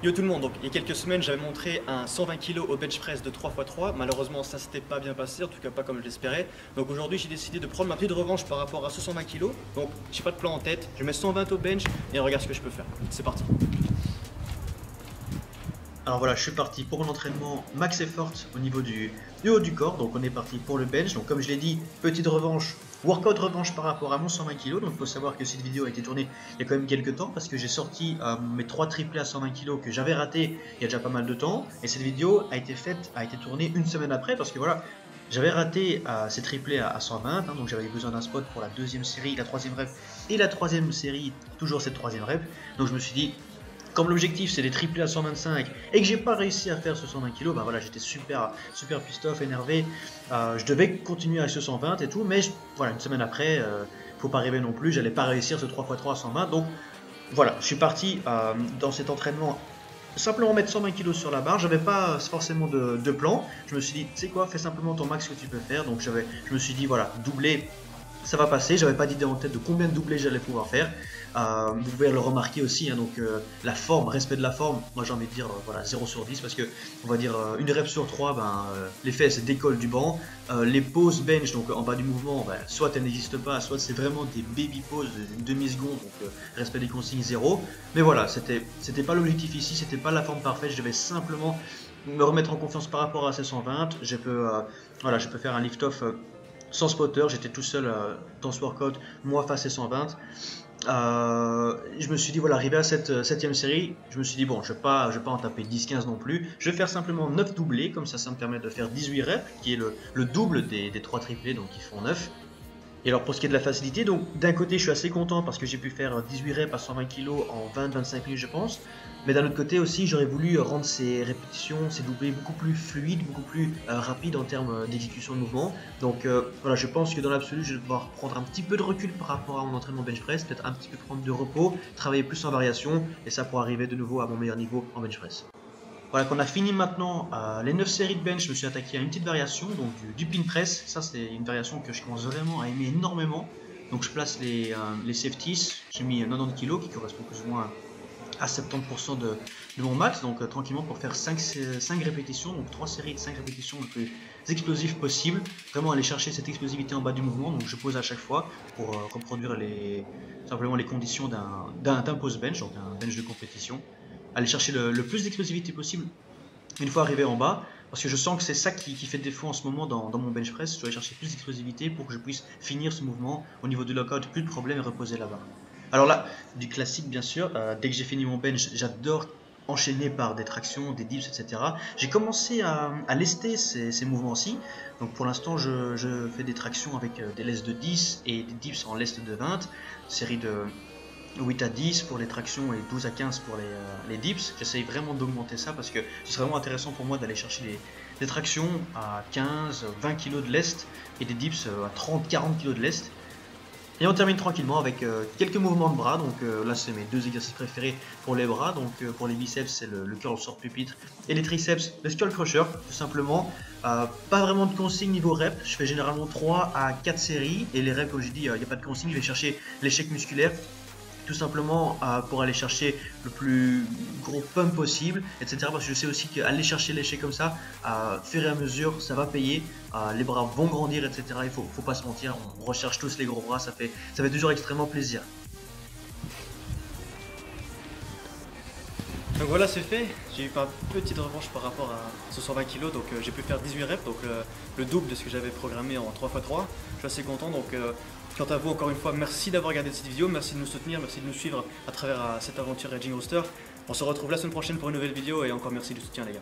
Yo tout le monde, donc il y a quelques semaines j'avais montré un 120 kg au bench press de 3x3, malheureusement ça s'était pas bien passé, en tout cas pas comme je l'espérais. Donc aujourd'hui j'ai décidé de prendre ma petite revanche par rapport à ce 120 kg. Donc j'ai pas de plan en tête, je mets 120 au bench et on regarde ce que je peux faire. C'est parti. Alors voilà, je suis parti pour l'entraînement max effort au niveau du haut du corps. Donc on est parti pour le bench. Donc comme je l'ai dit, petite revanche, workout revanche par rapport à mon 120 kg. Donc il faut savoir que cette vidéo a été tournée il y a quand même quelques temps parce que j'ai sorti mes 3 triplés à 120 kg que j'avais raté il y a déjà pas mal de temps. Et cette vidéo a été tournée une semaine après parce que voilà, j'avais raté ces triplés à 120, hein, donc j'avais besoin d'un spot pour la deuxième série, la troisième rep et la troisième série, toujours cette troisième rep. Donc je me suis dit, comme l'objectif c'est des triplés à 125 et que j'ai pas réussi à faire ce 120 kg, bah voilà, j'étais super pissed off, énervé. Je devais continuer à ce 120 et tout, mais voilà, une semaine après, faut pas rêver non plus, j'allais pas réussir ce 3x3 à 120. Donc voilà, je suis parti dans cet entraînement simplement mettre 120 kg sur la barre. J'avais pas forcément de plan. Je me suis dit, tu sais quoi, fais simplement ton max que tu peux faire. Donc je me suis dit, voilà, doubler, ça va passer. J'avais pas d'idée en tête de combien de doublés j'allais pouvoir faire. Vous pouvez le remarquer aussi, hein, donc la forme, respect de la forme, moi j'ai envie de dire voilà, 0 sur 10 parce que on va dire une rep sur 3, les fesses décollent du banc. Les pauses bench, donc en bas du mouvement, soit elles n'existent pas, soit c'est vraiment des baby pauses d'une demi-seconde, donc respect des consignes 0. Mais voilà, c'était pas l'objectif ici, c'était pas la forme parfaite, je devais simplement me remettre en confiance par rapport à ces 120. Je peux faire un lift-off sans spotter, j'étais tout seul dans ce workout, moi face à 120. Je me suis dit, voilà, arrivé à cette 7ème série, je me suis dit, bon, je vais pas en taper 10-15 non plus, je vais faire simplement 9 doublés, comme ça me permet de faire 18 reps, qui est le double des 3 triplés, donc qui font 9. Et alors pour ce qui est de la facilité, donc d'un côté je suis assez content parce que j'ai pu faire 18 reps à 120 kg en 20-25 minutes je pense, mais d'un autre côté aussi j'aurais voulu rendre ces répétitions, ces doublés beaucoup plus fluides, beaucoup plus rapides en termes d'exécution de mouvement. Donc voilà, je pense que dans l'absolu je vais devoir prendre un petit peu de recul par rapport à mon entraînement bench press, peut-être un petit peu prendre de repos, travailler plus en variation, et ça pour arriver de nouveau à mon meilleur niveau en bench press. Voilà qu'on a fini maintenant les 9 séries de bench, je me suis attaqué à une petite variation, donc du pin press. Ça c'est une variation que je commence vraiment à aimer énormément. Donc je place les safeties, j'ai mis 90 kg qui correspond plus ou moins à 70% de mon max, donc tranquillement pour faire 5 répétitions, donc 3 séries de 5 répétitions le plus explosif possible. Vraiment aller chercher cette explosivité en bas du mouvement, donc je pose à chaque fois pour reproduire simplement les conditions d'un pose bench, donc un bench de compétition. Aller chercher le plus d'explosivité possible une fois arrivé en bas, parce que je sens que c'est ça qui fait défaut en ce moment dans mon bench press. Je dois aller chercher plus d'explosivité pour que je puisse finir ce mouvement au niveau du lockout, plus de problème et reposer la barre. Alors là, du classique bien sûr, dès que j'ai fini mon bench, j'adore enchaîner par des tractions, des dips, etc. J'ai commencé à lester ces mouvements-ci. Donc pour l'instant, je fais des tractions avec des lestes de 10 et des dips en lest de 20, série de 8 à 10 pour les tractions et 12 à 15 pour les dips. J'essaye vraiment d'augmenter ça parce que ce serait vraiment intéressant pour moi d'aller chercher des tractions à 15, 20 kg de lest et des dips à 30, 40 kg de lest. Et on termine tranquillement avec quelques mouvements de bras. Donc là c'est mes 2 exercices préférés pour les bras. Donc pour les biceps c'est le curl sur pupitre et les triceps le skull crusher tout simplement. Pas vraiment de consigne niveau rep, je fais généralement 3 à 4 séries et les reps comme j'ai dit il n'y a pas de consigne, je vais chercher l'échec musculaire tout simplement pour aller chercher le plus gros pump possible, etc. Parce que je sais aussi qu'aller chercher l'échec comme ça, fur et à mesure, ça va payer, les bras vont grandir, etc. Il faut pas se mentir, on recherche tous les gros bras, ça fait toujours extrêmement plaisir. Donc voilà, c'est fait, j'ai eu une petite revanche par rapport à ce 120 kg, donc j'ai pu faire 18 reps, donc le double de ce que j'avais programmé en 3x3. Je suis assez content, donc quant à vous, encore une fois, merci d'avoir regardé cette vidéo, merci de nous soutenir, merci de nous suivre à travers cette aventure Raging Rooster. On se retrouve la semaine prochaine pour une nouvelle vidéo et encore merci du soutien les gars.